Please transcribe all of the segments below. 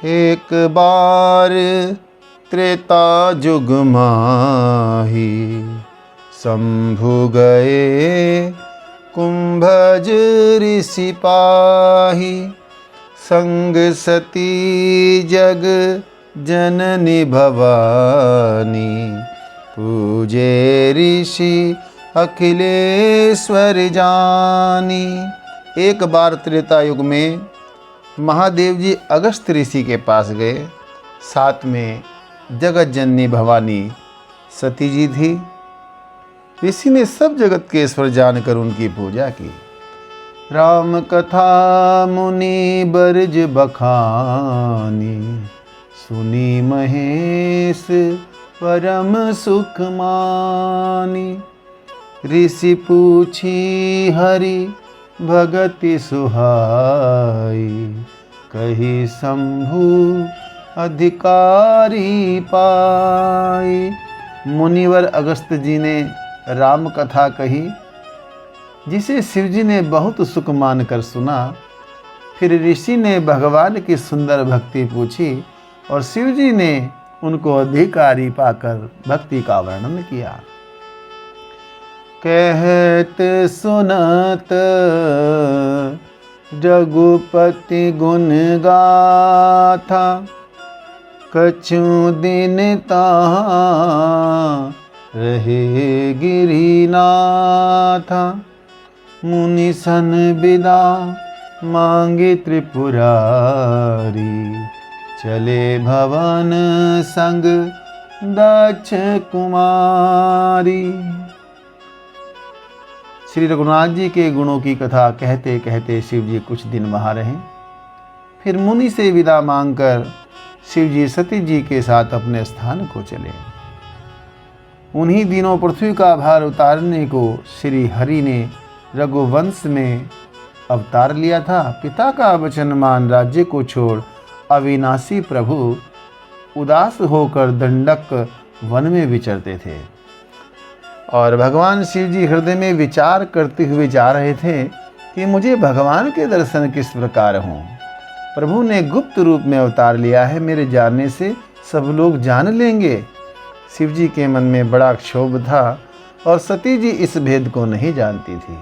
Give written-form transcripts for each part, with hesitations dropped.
एक बार त्रेता जुग माही, शंभु गए कुंभज ऋषि पाही। संग सती जग जननी भवानी, पूजे ऋषि अखिलेश्वर जानी। एक बार त्रेता युग में महादेव जी अगस्त ऋषि के पास गए। साथ में जगत जननी भवानी सती जी थी। ऋषि ने सब जगत के ईश्वर जानकर उनकी पूजा की। राम कथा मुनि बरज बखानी, सुनी महेश परम सुख मानी। ऋषि पूछी हरि भगति सुहाई, कही शंभु अधिकारी पाई। मुनिवर अगस्त जी ने राम कथा कही, जिसे शिवजी ने बहुत सुख मानकर सुना। फिर ऋषि ने भगवान की सुंदर भक्ति पूछी और शिवजी ने उनको अधिकारी पाकर भक्ति का वर्णन किया। कहत सुनत रघुपति गुण गाथा, कछु दिन ताहाँ रहे गिरिनाथा। मुनि सन बिदा मांगे त्रिपुरारी, चले भवन संग दक्ष कुमारी। श्री रघुनाथ जी के गुणों की कथा कहते कहते शिव जी कुछ दिन वहाँ रहे। फिर मुनि से विदा मांगकर शिव जी सती जी के साथ अपने स्थान को चले। उन्हीं दिनों पृथ्वी का भार उतारने को श्री हरि ने रघुवंश में अवतार लिया था। पिता का वचन मान राज्य को छोड़ अविनाशी प्रभु उदास होकर दंडक वन में विचरते थे। और भगवान शिव जी हृदय में विचार करते हुए जा रहे थे कि मुझे भगवान के दर्शन किस प्रकार हों। प्रभु ने गुप्त रूप में अवतार लिया है, मेरे जानने से सब लोग जान लेंगे। शिव जी के मन में बड़ा क्षोभ था और सती जी इस भेद को नहीं जानती थी।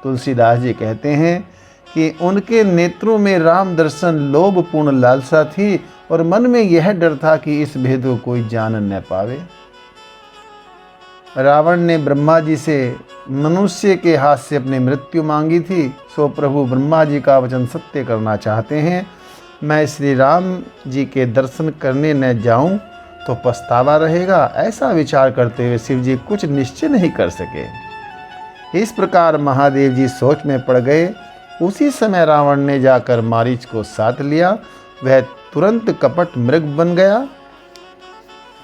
तुलसीदास जी कहते हैं कि उनके नेत्रों में राम दर्शन लोभपूर्ण लालसा थी और मन में यह डर था कि इस भेद को कोई जान न पावे। रावण ने ब्रह्मा जी से मनुष्य के हाथ से अपनी मृत्यु मांगी थी, सो प्रभु ब्रह्मा जी का वचन सत्य करना चाहते हैं। मैं श्री राम जी के दर्शन करने न जाऊं तो पछतावा रहेगा, ऐसा विचार करते हुए शिव जी कुछ निश्चय नहीं कर सके। इस प्रकार महादेव जी सोच में पड़ गए। उसी समय रावण ने जाकर मारीच को साथ लिया। वह तुरंत कपट मृग बन गया।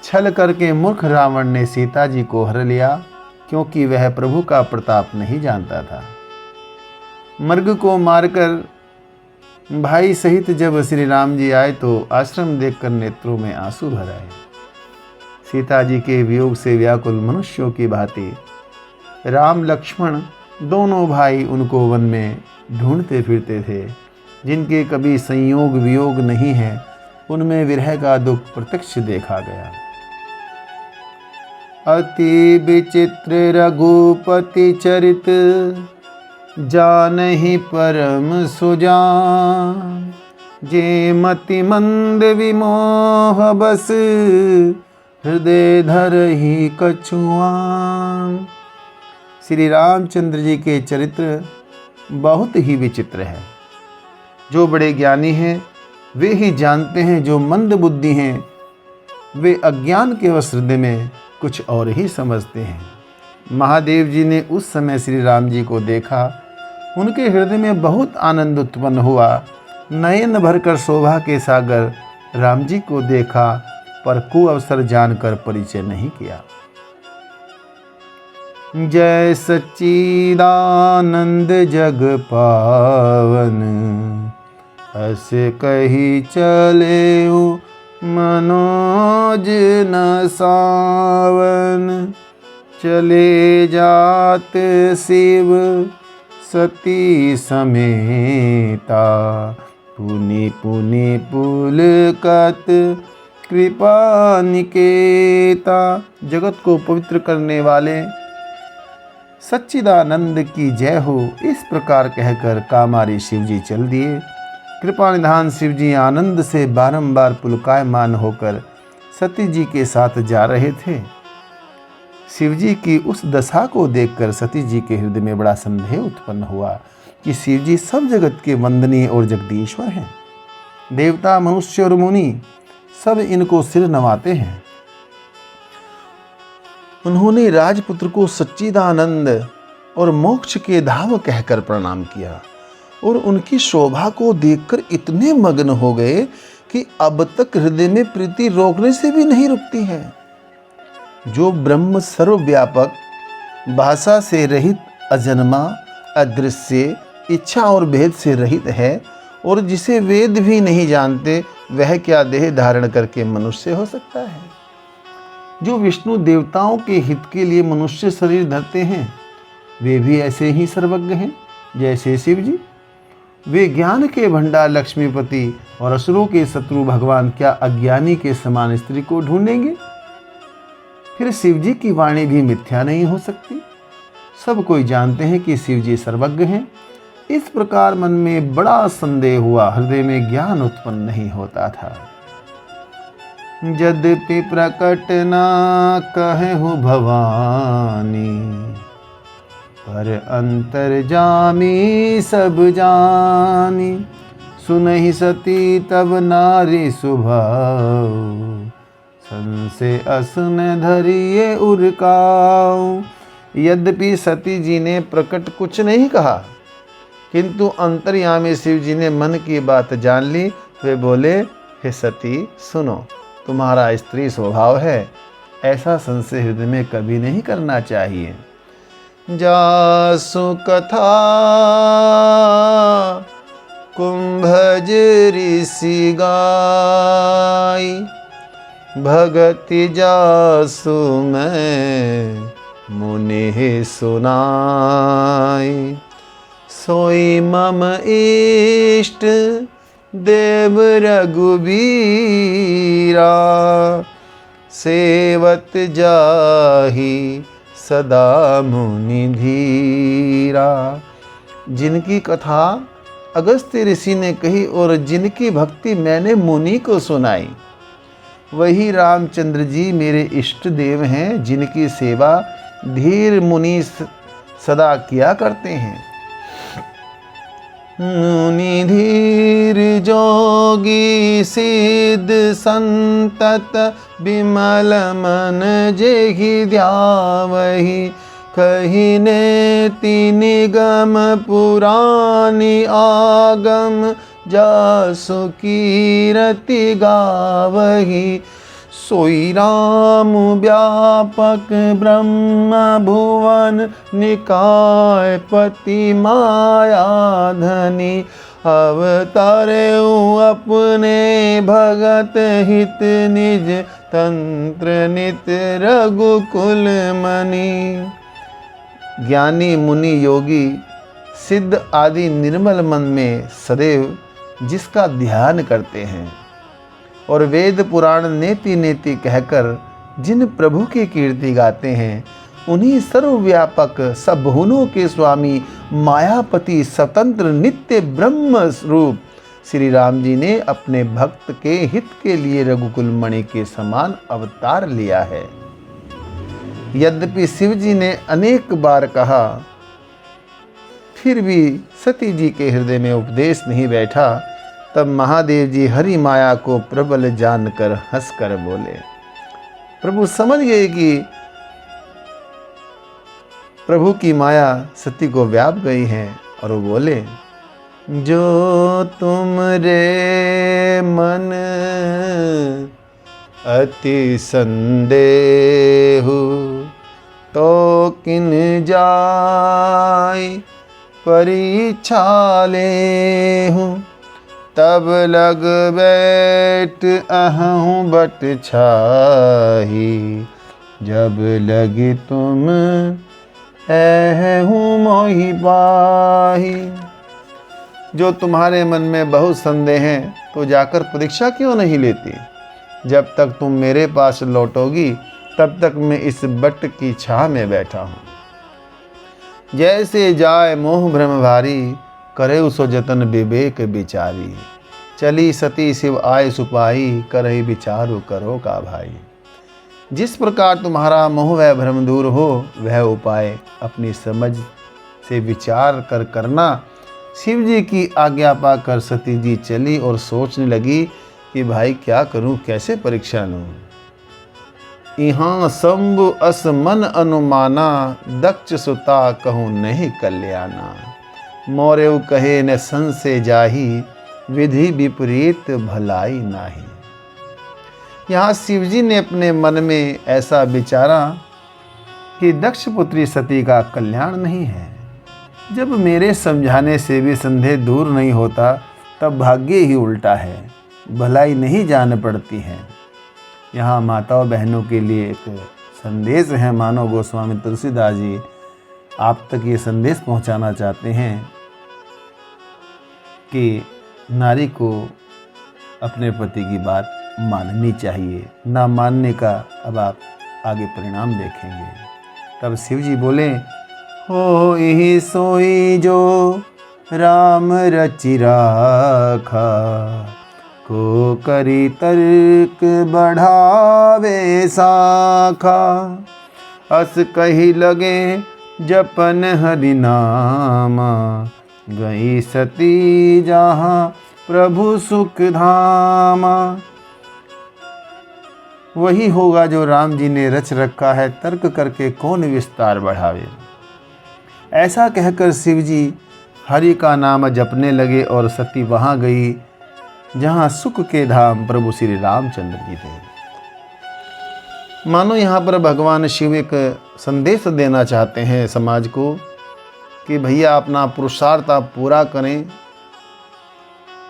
छल करके मूर्ख रावण ने सीता जी को हर लिया, क्योंकि वह प्रभु का प्रताप नहीं जानता था। मृग को मारकर भाई सहित जब श्री राम जी आए तो आश्रम देखकर नेत्रों में आंसू भर आए। सीता जी के वियोग से व्याकुल मनुष्यों की भांति राम लक्ष्मण दोनों भाई उनको वन में ढूंढते फिरते थे। जिनके कभी संयोग वियोग नहीं है, उनमें विरह का दुख प्रत्यक्ष देखा गया। अति विचित्र रघुपति चरित, जानहि परम सुजान। जे मति मंद विमोह बस, हृदय धरहि कछुआन। श्री रामचंद्र जी के चरित्र बहुत ही विचित्र है। जो बड़े ज्ञानी हैं वे ही जानते हैं, जो मंद बुद्धि हैं वे अज्ञान के वश हृदय में कुछ और ही समझते हैं। महादेव जी ने उस समय श्री राम जी को देखा। उनके हृदय में बहुत आनंद उत्पन्न हुआ। नयन भरकर शोभा के सागर राम जी को देखा, पर कुअवसर जानकर परिचय नहीं किया। जय सच्चिदानंद जग पावन, हस कही चले मनोज न सावन। चले जात शिव सती समेता, पुनि पुनि पुलकत कृपा निकेता। जगत को पवित्र करने वाले सच्चिदानंद की जय हो, इस प्रकार कहकर कामारी शिवजी चल दिए। कृपा निधान शिवजी आनंद से बारंबार पुलकायमान होकर सती जी के साथ जा रहे थे। शिवजी की उस दशा को देखकर सती जी के हृदय में बड़ा संदेह उत्पन्न हुआ कि शिवजी सब जगत के वंदनीय और जगदीश्वर हैं। देवता, मनुष्य और मुनि सब इनको सिर नवाते हैं। उन्होंने राजपुत्र को सच्चिदानंद और मोक्ष के धाम कहकर प्रणाम किया और उनकी शोभा को देखकर इतने मग्न हो गए कि अब तक हृदय में प्रीति रोकने से भी नहीं रुकती है। जो ब्रह्म सर्वव्यापक, भाषा से रहित, अजन्मा, अदृश्य, इच्छा और भेद से रहित है और जिसे वेद भी नहीं जानते, वह क्या देह धारण करके मनुष्य हो सकता है। जो विष्णु देवताओं के हित के लिए मनुष्य शरीर धरते हैं, वे भी ऐसे ही सर्वज्ञ हैं जैसे शिव जी। वे ज्ञान के भंडार लक्ष्मीपति और असुरों के शत्रु भगवान क्या अज्ञानी के समान स्त्री को ढूंढेंगे। फिर शिव जी की वाणी भी मिथ्या नहीं हो सकती। सब कोई जानते हैं कि शिव जी सर्वज्ञ हैं। इस प्रकार मन में बड़ा संदेह हुआ, हृदय में ज्ञान उत्पन्न नहीं होता था। यद्यपि प्रकट ना कहु भवानी, पर अंतर्जामी सब जानी। सुनहि सती तब नारी स्वभाव, संशय असन धरिए उरकाऊ। यद्यपि सती जी ने प्रकट कुछ नहीं कहा, किंतु अंतर्यामी शिव जी ने मन की बात जान ली। वे बोले, हे सती सुनो, तुम्हारा स्त्री स्वभाव है, ऐसा संशय हृदय में कभी नहीं करना चाहिए। जासु कथा कुंभज ऋषि गाई, भगति जासु मैं मुनि सुनाई। सोई मम इष्ट देव रघुबीरा, सेवत जाहि सदा मुनि धीरा। जिनकी कथा अगस्त्य ऋषि ने कही और जिनकी भक्ति मैंने मुनि को सुनाई, वही रामचंद्र जी मेरे इष्ट देव हैं, जिनकी सेवा धीर मुनि सदा किया करते हैं। मुनि धीर जोगी सिद्ध संतत, विमल मन जेहि ध्यावहि। कहि नेति निगम पुरानी आगम, जासु कीरति गावहि। सोई राम व्यापक ब्रह्म भुवन, निकाय पति माया धनी। अवतारे अपने भगत हित, निज तंत्र नित रघुकुल मणि। ज्ञानी मुनि योगी सिद्ध आदि निर्मल मन में सदैव जिसका ध्यान करते हैं और वेद पुराण नेति नेति कहकर जिन प्रभु की कीर्ति गाते हैं, उन्हीं सर्वव्यापक सबहुनों के स्वामी मायापति स्वतंत्र नित्य ब्रह्म रूप श्री राम जी ने अपने भक्त के हित के लिए रघुकुल मणि के समान अवतार लिया है। यद्यपि शिव जी ने अनेक बार कहा, फिर भी सती जी के हृदय में उपदेश नहीं बैठा। तब महादेव जी हरि माया को प्रबल जानकर हंसकर बोले। प्रभु समझ गए कि प्रभु की माया सती को व्याप गई है और वो बोले, जो तुम रे मन अति संदेहु, तो किन जाय परीक्षा लेहूँ। तब लग बैठ अहूँ बट छाही, जब लगी तुम ऐहूँ मोहि पाही। जो तुम्हारे मन में बहुत संदेह हैं, तो जाकर परीक्षा क्यों नहीं लेती? जब तक तुम मेरे पास लौटोगी तब तक मैं इस बट की छाह में बैठा हूँ। जैसे जाए मोह भ्रम भारी, करे उसो जतन विवेक विचारी। चली सती शिव आय सुपाई, करहि विचारो करो का भाई। जिस प्रकार तुम्हारा मोह व भ्रम दूर हो, वह उपाय अपनी समझ से विचार कर करना। शिव जी की आज्ञा पाकर सती जी चली और सोचने लगी कि भाई क्या करूं, कैसे परीक्षा लूं। यहाँ शंभु अस मन अनुमाना, दक्ष सुता कहूँ नहीं कल्याणा। मौर्य कहे न संशय जाही, विधि विपरीत भलाई नाही। यहाँ शिव जी ने अपने मन में ऐसा विचारा कि दक्ष पुत्री सती का कल्याण नहीं है। जब मेरे समझाने से भी संदेह दूर नहीं होता, तब भाग्य ही उल्टा है, भलाई नहीं जान पड़ती है। यहाँ माताओं बहनों के लिए एक संदेश है। मानो गोस्वामी तुलसीदास जी आप तक ये संदेश पहुँचाना चाहते हैं कि नारी को अपने पति की बात माननी चाहिए। ना मानने का अब आप आगे परिणाम देखेंगे। तब शिव जी बोले, हो यही सोई जो राम रचि राखा, को करी तर्क बढ़ावे साखा। अस कही लगे जपन हरि नामा, गई सती जहाँ प्रभु सुख धामा। वही होगा जो राम जी ने रच रखा है, तर्क करके कौन विस्तार बढ़ावे। ऐसा कहकर शिव जी हरि का नाम जपने लगे और सती वहाँ गई जहाँ सुख के धाम प्रभु श्री रामचंद्र जी थे। मानो यहाँ पर भगवान शिव एक संदेश देना चाहते हैं समाज को कि भैया अपना पुरुषार्थ आप पूरा करें।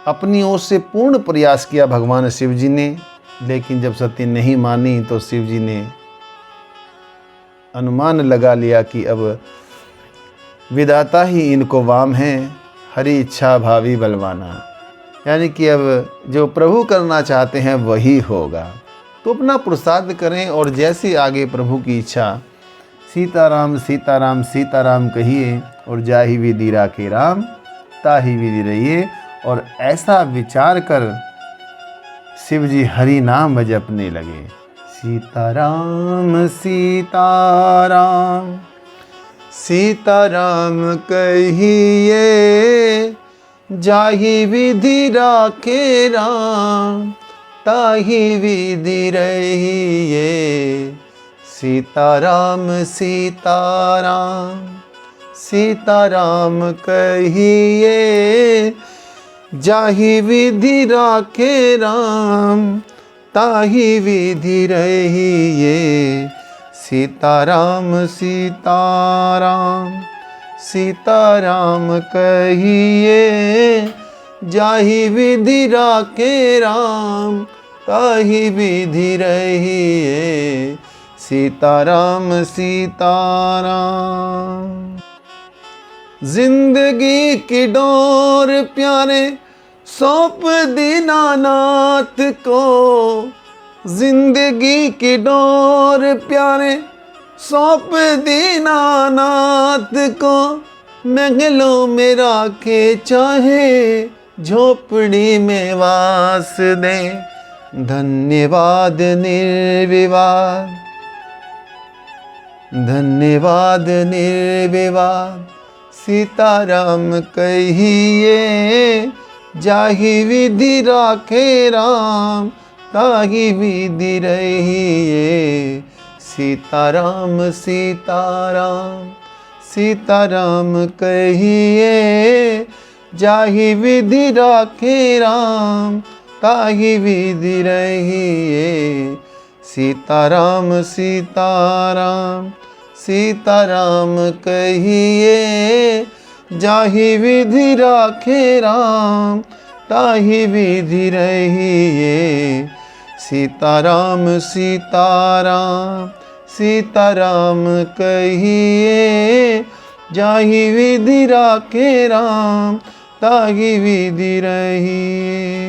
अपनी ओर से पूर्ण प्रयास किया भगवान शिव जी ने, लेकिन जब सती नहीं मानी तो शिव जी ने अनुमान लगा लिया कि अब विधाता ही इनको वाम है, हरि इच्छा भावी बलवाना। यानी कि अब जो प्रभु करना चाहते हैं वही होगा। तो अपना पुरुषार्थ करें और जैसे आगे प्रभु की इच्छा। सीताराम सीताराम सीताराम कहिए और जाहि विधि राखे राम, ताहि विधि रहिए। और ऐसा विचार कर शिव जी हरि नाम जपने लगे। सीताराम सीताराम सीताराम कहिए, जाहि विधि राखे राम, ताहि विधि रहिए। सीताराम सीताराम सीताराम कहिए, जाहि विधि राखे राम, ताहि विधि रहिए। सीताराम सीताराम सीताराम कहिए, जाहि विधि राखे राम, ताहि विधि रहिए। सीताराम सीताराम। जिंदगी की डोर प्यारे सौंप दीनानाथ को, जिंदगी की डोर प्यारे सौंप दीनानाथ को। महलों में राखे चाहे झोपड़ी में वास दे। धन्यवाद निर्विवाद, धन्यवाद निर्विवाद। सीताराम कहिए, जाहि विधि राखे राम, ताहि विधि रहिए। सीताराम सीताराम सीताराम कहिए, जाहि विधि राखे राम, ताहि विधि रहिए। सीताराम सीताराम सीताराम कहिए, जाहि विधि राखे राम, ताहि विधि रहिए। सीताराम सीताराम सीताराम कहिए, जाहि विधि राखे राम, ताही विधि रही।